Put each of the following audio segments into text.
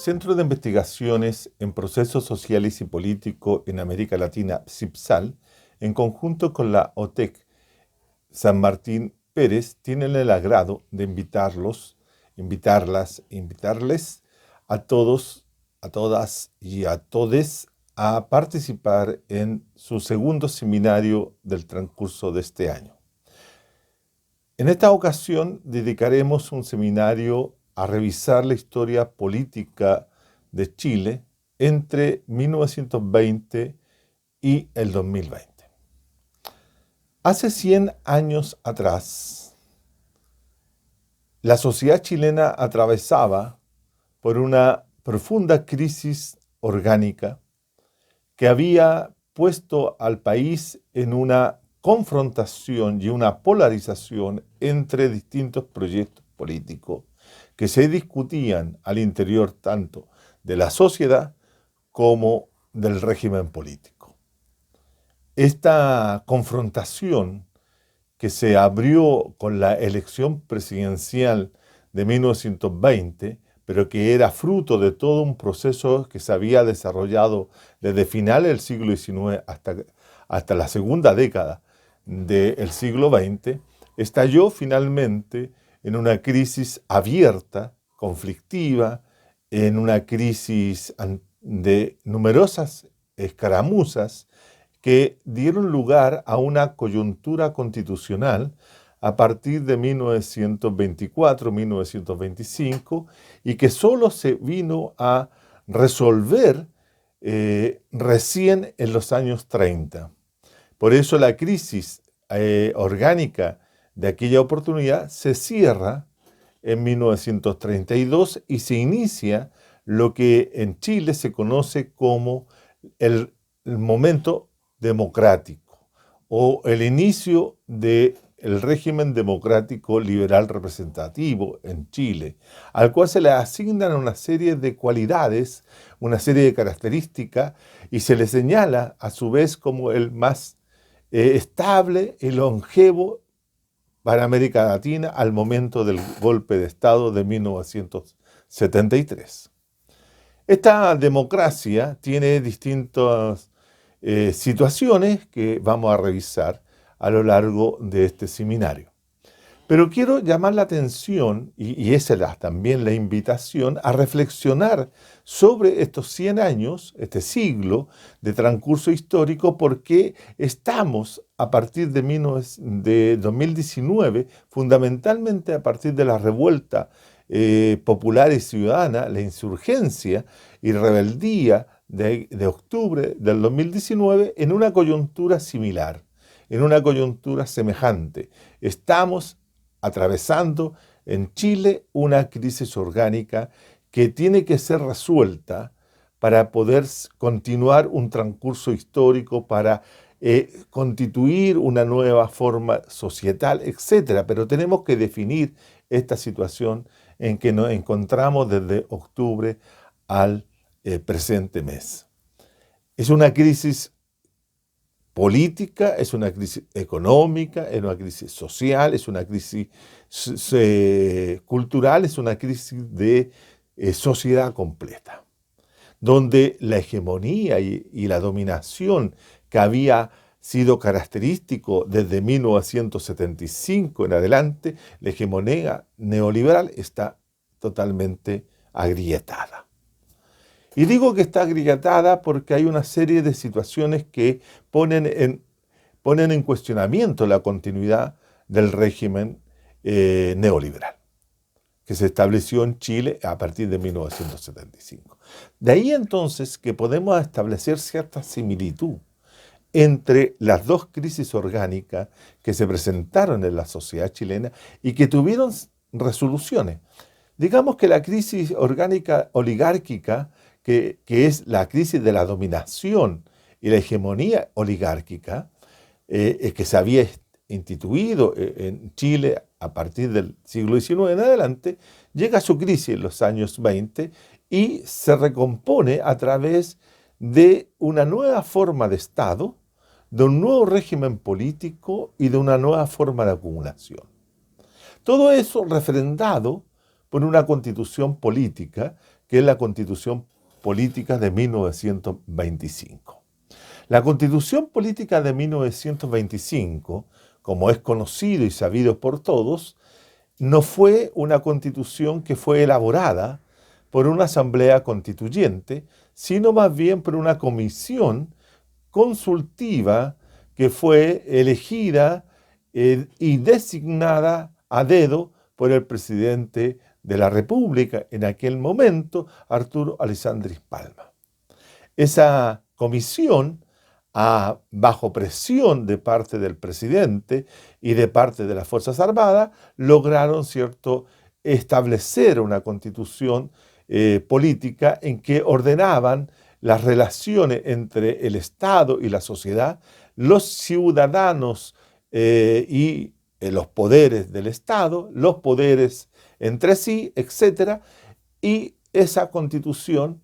Centro de Investigaciones en Procesos Sociales y Políticos en América Latina, CIPSAL, en conjunto con la OTEC San Martín Pérez, tienen el agrado de invitarles a todos, a todas y a todes a participar en su segundo seminario del transcurso de este año. En esta ocasión dedicaremos un seminario a revisar la historia política de Chile entre 1920 y el 2020. Hace 100 años atrás, la sociedad chilena atravesaba por una profunda crisis orgánica que había puesto al país en una confrontación y una polarización entre distintos proyectos políticos que se discutían al interior tanto de la sociedad como del régimen político. Esta confrontación que se abrió con la elección presidencial de 1920, pero que era fruto de todo un proceso que se había desarrollado desde finales del siglo XIX hasta la segunda década del siglo XX, estalló finalmente en una crisis abierta, conflictiva, en una crisis de numerosas escaramuzas que dieron lugar a una coyuntura constitucional a partir de 1924-1925 y que solo se vino a resolver recién en los años 30. Por eso la crisis orgánica de aquella oportunidad se cierra en 1932 y se inicia lo que en Chile se conoce como el momento democrático o el inicio del régimen democrático liberal representativo en Chile, al cual se le asignan una serie de cualidades, una serie de características y se le señala a su vez como el más estable y longevo para América Latina al momento del golpe de Estado de 1973. Esta democracia tiene distintas situaciones que vamos a revisar a lo largo de este seminario. Pero quiero llamar la atención, y esa es también la invitación, a reflexionar sobre estos 100 años, este siglo de transcurso histórico, porque estamos a partir de 2019, fundamentalmente a partir de la revuelta popular y ciudadana, la insurgencia y rebeldía de octubre del 2019, en una coyuntura similar, en una coyuntura semejante. Estamos atravesando en Chile una crisis orgánica que tiene que ser resuelta para poder continuar un transcurso histórico, para constituir una nueva forma societal, etc. Pero tenemos que definir esta situación en que nos encontramos desde octubre al presente mes. Es una crisis política, es una crisis económica, es una crisis social, es una crisis cultural, es una crisis de sociedad completa, donde la hegemonía y la dominación que había sido característico desde 1975 en adelante, la hegemonía neoliberal está totalmente agrietada. Y digo que está agrietada porque hay una serie de situaciones que ponen en cuestionamiento la continuidad del régimen neoliberal que se estableció en Chile a partir de 1975. De ahí entonces que podemos establecer cierta similitud entre las dos crisis orgánicas que se presentaron en la sociedad chilena y que tuvieron resoluciones. Digamos que la crisis orgánica oligárquica, que es la crisis de la dominación y la hegemonía oligárquica, que se había instituido en Chile a partir del siglo XIX en adelante, llega a su crisis en los años 20 y se recompone a través de una nueva forma de Estado, de un nuevo régimen político y de una nueva forma de acumulación. Todo eso refrendado por una constitución política que es la Constitución Política de 1925. La Constitución Política de 1925, como es conocido y sabido por todos, no fue una constitución que fue elaborada por una asamblea constituyente, sino más bien por una comisión consultiva que fue elegida y designada a dedo por el presidente de la República en aquel momento, Arturo Alessandri Palma. Esa comisión, bajo presión de parte del presidente y de parte de las Fuerzas Armadas, lograron, establecer una constitución política en que ordenaban las relaciones entre el Estado y la sociedad, los ciudadanos y los poderes del Estado, los poderes entre sí, etc. Y esa constitución,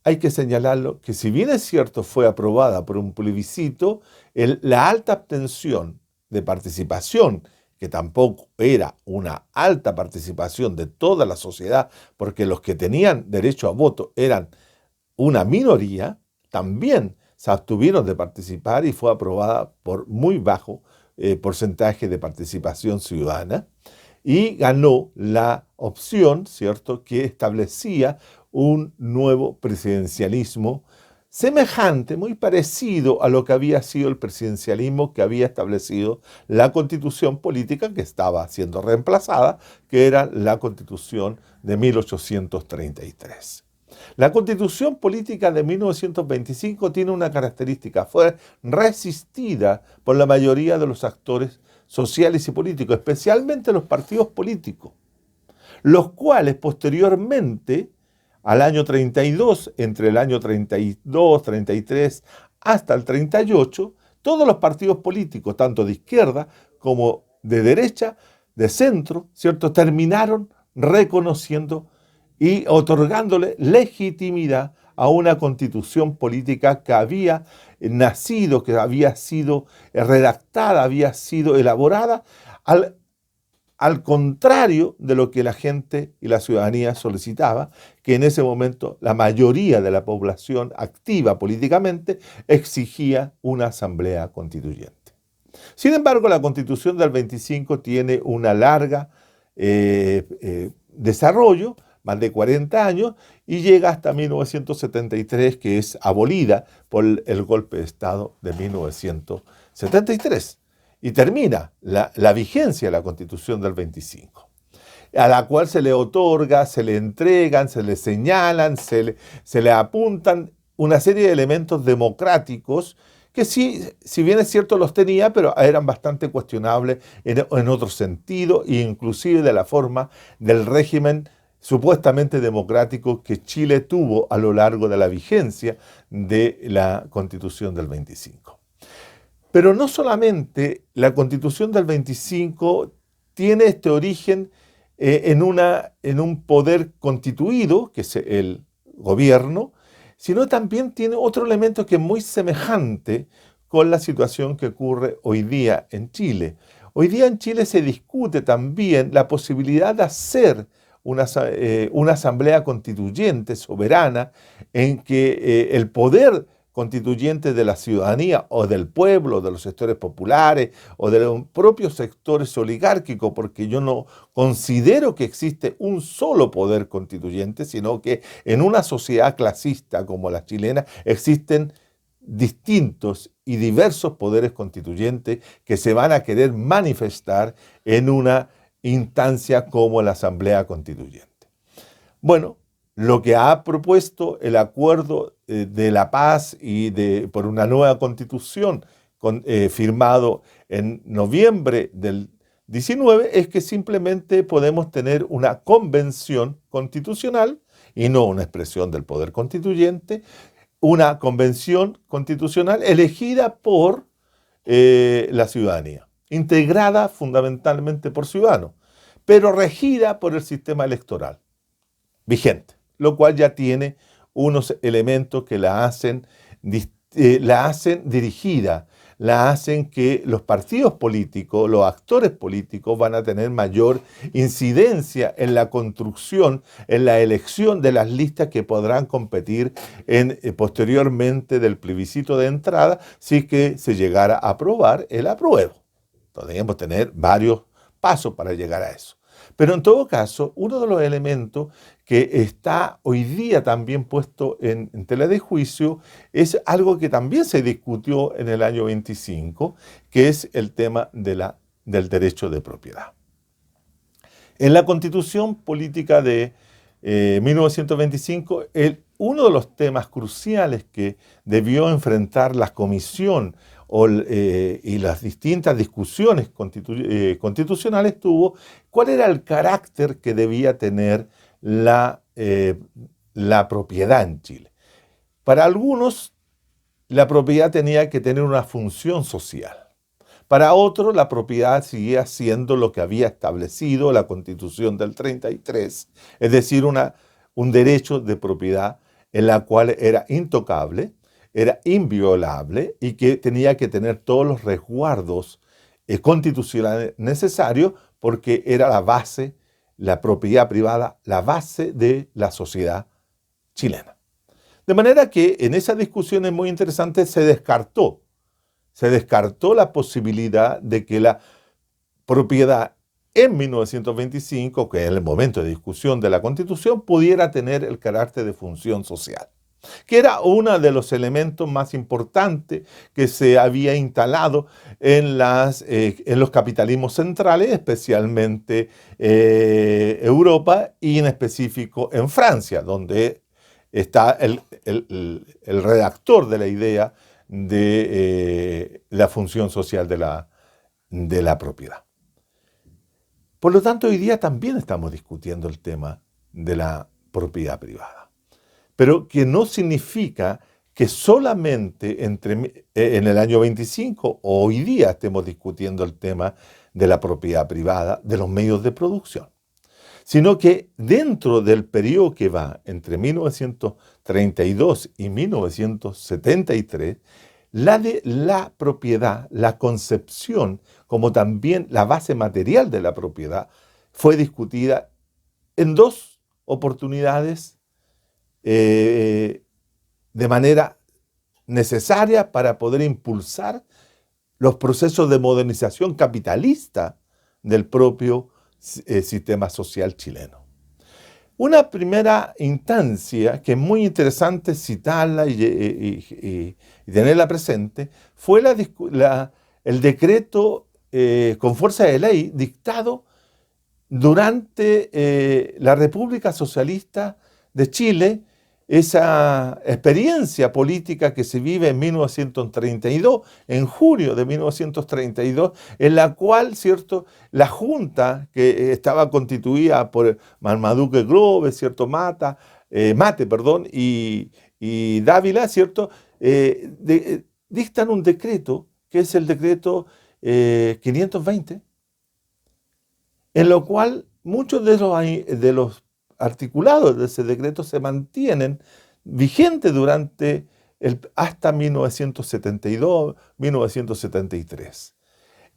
hay que señalarlo, que si bien es cierto fue aprobada por un plebiscito, la alta abstención de participación, que tampoco era una alta participación de toda la sociedad, porque los que tenían derecho a voto eran una minoría, también se abstuvieron de participar y fue aprobada por muy bajo porcentaje de participación ciudadana, y ganó la opción, que establecía un nuevo presidencialismo semejante, muy parecido a lo que había sido el presidencialismo que había establecido la Constitución Política que estaba siendo reemplazada, que era la Constitución de 1833. La Constitución Política de 1925 tiene una característica: fue resistida por la mayoría de los actores sociales y políticos, especialmente los partidos políticos, los cuales posteriormente, al año 32, entre el año 32, 33 hasta el 38, todos los partidos políticos, tanto de izquierda como de derecha, de centro, terminaron reconociendo y otorgándole legitimidad a una constitución política que había nacido, que había sido redactada, había sido elaborada al contrario de lo que la gente y la ciudadanía solicitaba, que en ese momento la mayoría de la población activa políticamente exigía una asamblea constituyente. Sin embargo, la Constitución del 25 tiene una larga desarrollo, más de 40 años, y llega hasta 1973, que es abolida por el golpe de Estado de 1973. Y termina la vigencia de la Constitución del 25, a la cual se le otorga, se le entregan, se le señalan, se le apuntan una serie de elementos democráticos que sí, si bien es cierto los tenía, pero eran bastante cuestionables en otro sentido, e inclusive de la forma del régimen supuestamente democrático que Chile tuvo a lo largo de la vigencia de la Constitución del 25. Pero no solamente la Constitución del 25 tiene este origen en un poder constituido, que es el gobierno, sino también tiene otro elemento que es muy semejante con la situación que ocurre hoy día en Chile. Hoy día en Chile se discute también la posibilidad de hacer una asamblea constituyente soberana en que el poder constituyente de la ciudadanía o del pueblo, de los sectores populares o de los propios sectores oligárquicos, porque yo no considero que existe un solo poder constituyente, sino que en una sociedad clasista como la chilena existen distintos y diversos poderes constituyentes que se van a querer manifestar en una instancia como la Asamblea Constituyente. Bueno, lo que ha propuesto el Acuerdo de la Paz y por una nueva constitución firmado en noviembre del 19 es que simplemente podemos tener una convención constitucional y no una expresión del poder constituyente, una convención constitucional elegida por la ciudadanía, integrada fundamentalmente por ciudadanos, pero regida por el sistema electoral vigente, lo cual ya tiene unos elementos que la hacen dirigida, la hacen que los partidos políticos, los actores políticos van a tener mayor incidencia en la construcción, en la elección de las listas que podrán competir posteriormente del plebiscito de entrada si es que se llegara a aprobar el apruebo. Podríamos tener varios pasos para llegar a eso. Pero en todo caso, uno de los elementos que está hoy día también puesto en tela de juicio es algo que también se discutió en el año 25, que es el tema del derecho de propiedad. En la Constitución Política de 1925, uno de los temas cruciales que debió enfrentar la comisión y las distintas discusiones constitucionales tuvo cuál era el carácter que debía tener la propiedad en Chile. Para algunos, la propiedad tenía que tener una función social. Para otros, la propiedad seguía siendo lo que había establecido la Constitución del 33, es decir, un derecho de propiedad en la cual era intocable, era inviolable y que tenía que tener todos los resguardos constitucionales necesarios porque era la base, la propiedad privada, la base de la sociedad chilena. De manera que en esas discusiones muy interesantes se descartó la posibilidad de que la propiedad en 1925, que es el momento de discusión de la Constitución, pudiera tener el carácter de función social, que era uno de los elementos más importantes que se había instalado en los capitalismos centrales, especialmente Europa y en específico en Francia, donde está el redactor de la idea de la función social de la propiedad. Por lo tanto, hoy día también estamos discutiendo el tema de la propiedad privada, pero que no significa que solamente en el año 25 o hoy día estemos discutiendo el tema de la propiedad privada de los medios de producción, sino que dentro del periodo que va entre 1932 y 1973, la propiedad, la concepción, como también la base material de la propiedad, fue discutida en dos oportunidades de manera necesaria para poder impulsar los procesos de modernización capitalista del propio sistema social chileno. Una primera instancia que es muy interesante citarla y tenerla presente fue el decreto con fuerza de ley dictado durante la República Socialista de Chile, esa experiencia política que se vive en 1932, en junio de 1932, en la cual, ¿cierto?, la Junta, que estaba constituida por Marmaduke Grove, ¿cierto?, Mate, y Dávila, ¿cierto?, dictan un decreto, que es el decreto 520, en lo cual muchos de los articulados de ese decreto se mantienen vigentes hasta 1972, 1973.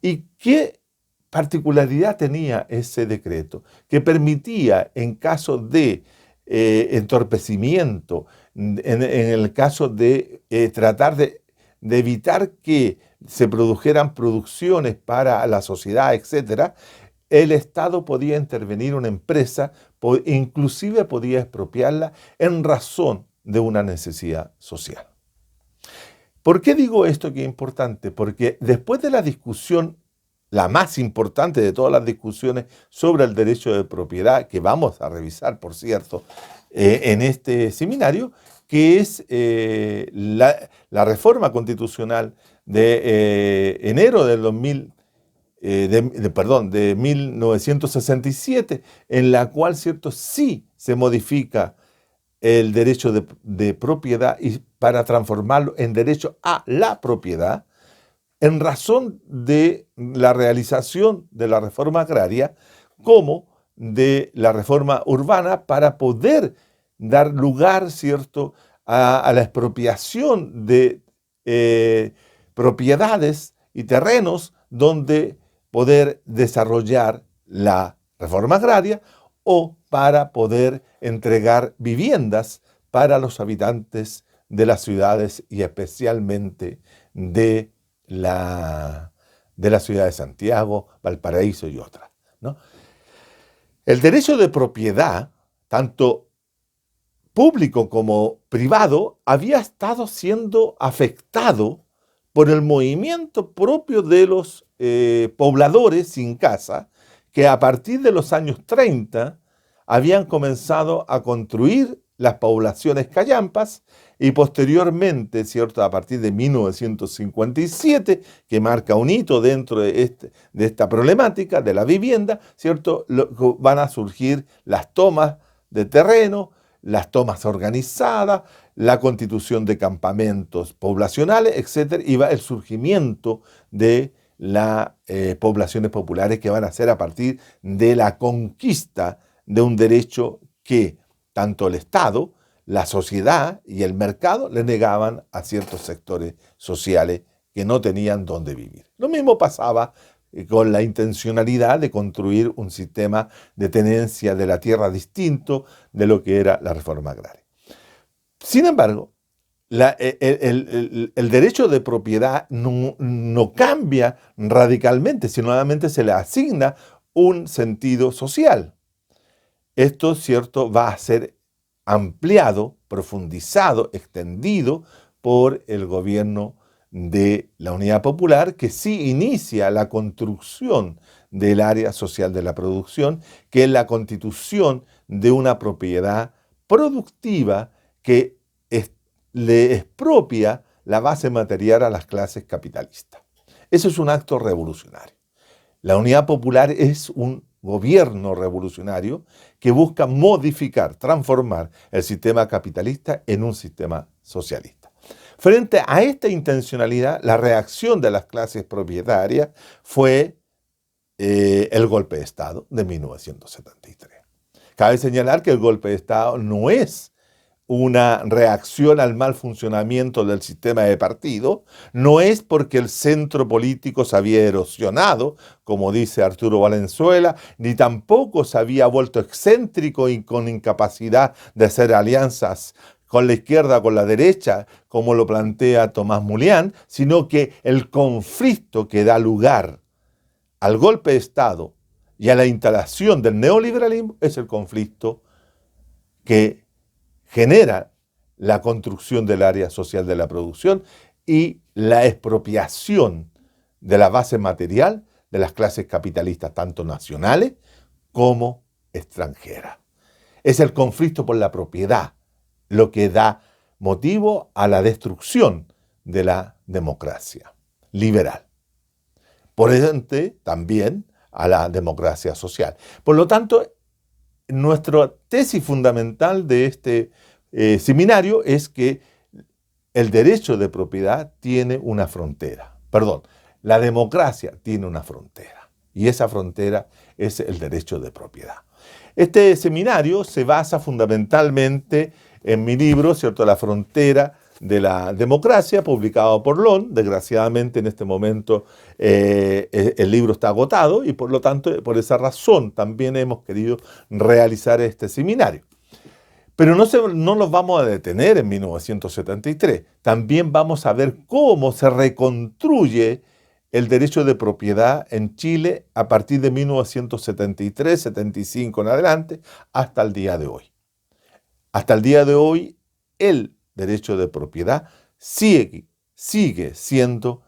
¿Y qué particularidad tenía ese decreto? Que permitía, en caso de entorpecimiento, en el caso de tratar de evitar que se produjeran producciones para la sociedad, etcétera, el Estado podía intervenir una empresa, inclusive podía expropiarla en razón de una necesidad social. ¿Por qué digo esto que es importante? Porque después de la discusión, la más importante de todas las discusiones sobre el derecho de propiedad, que vamos a revisar, por cierto, en este seminario, que es la reforma constitucional de enero del 1967, en la cual, ¿cierto?, sí se modifica el derecho de propiedad y para transformarlo en derecho a la propiedad, en razón de la realización de la reforma agraria como de la reforma urbana para poder dar lugar, ¿cierto?, a la expropiación de propiedades y terrenos donde poder desarrollar la reforma agraria o para poder entregar viviendas para los habitantes de las ciudades y especialmente de la ciudad de Santiago, Valparaíso y otras, ¿no? El derecho de propiedad, tanto público como privado, había estado siendo afectado por el movimiento propio de los pobladores sin casa, que a partir de los años 30 habían comenzado a construir las poblaciones callampas y posteriormente, ¿cierto?, a partir de 1957, que marca un hito dentro de esta problemática de la vivienda, ¿cierto?, van a surgir las tomas de terreno, las tomas organizadas, la constitución de campamentos poblacionales, etc., y va el surgimiento de las poblaciones populares que van a ser a partir de la conquista de un derecho que tanto el Estado, la sociedad y el mercado le negaban a ciertos sectores sociales que no tenían dónde vivir. Lo mismo pasaba con la intencionalidad de construir un sistema de tenencia de la tierra distinto de lo que era la reforma agraria. Sin embargo, el derecho de propiedad no cambia radicalmente, sino nuevamente se le asigna un sentido social. Esto, cierto, va a ser ampliado, profundizado, extendido por el gobierno de la Unidad Popular, que sí inicia la construcción del área social de la producción, que es la constitución de una propiedad productiva que le expropia la base material a las clases capitalistas. Eso es un acto revolucionario. La Unidad Popular es un gobierno revolucionario que busca modificar, transformar el sistema capitalista en un sistema socialista. Frente a esta intencionalidad, la reacción de las clases propietarias fue el golpe de Estado de 1973. Cabe señalar que el golpe de Estado no es una reacción al mal funcionamiento del sistema de partido, no es porque el centro político se había erosionado, como dice Arturo Valenzuela, ni tampoco se había vuelto excéntrico y con incapacidad de hacer alianzas con la izquierda o con la derecha, como lo plantea Tomás Mulián, sino que el conflicto que da lugar al golpe de Estado y a la instalación del neoliberalismo es el conflicto que genera la construcción del área social de la producción y la expropiación de la base material de las clases capitalistas, tanto nacionales como extranjeras. Es el conflicto por la propiedad lo que da motivo a la destrucción de la democracia liberal. Por ende, también a la democracia social. Por lo tanto, nuestra tesis fundamental de este seminario es que el derecho de propiedad tiene una frontera. Perdón, la democracia tiene una frontera. Y esa frontera es el derecho de propiedad. Este seminario se basa fundamentalmente en mi libro, ¿cierto?, La frontera de la democracia, publicado por Lon. Desgraciadamente en este momento el libro está agotado y por lo tanto por esa razón también hemos querido realizar este seminario. Pero no nos vamos a detener en 1973. También vamos a ver cómo se reconstruye el derecho de propiedad en Chile a partir de 1973, 75 en adelante, hasta el día de hoy. Hasta el día de hoy, el derecho de propiedad sigue siendo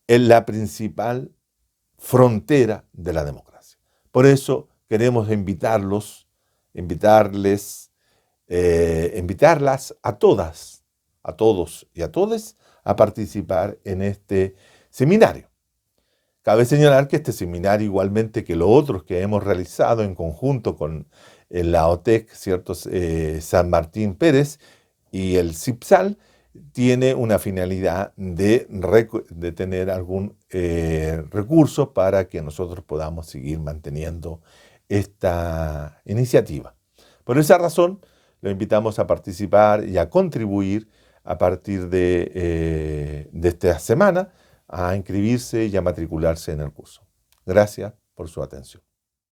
la principal frontera de la democracia. Por eso queremos invitarlas a todas, a todos y a todes a participar en este seminario. Cabe señalar que este seminario, igualmente que los otros que hemos realizado en conjunto con la OTEC, ¿cierto?, San Martín Pérez y el CIPSAL, tiene una finalidad de tener algún recurso para que nosotros podamos seguir manteniendo esta iniciativa. Por esa razón, lo invitamos a participar y a contribuir a partir de esta semana a inscribirse y a matricularse en el curso. Gracias por su atención.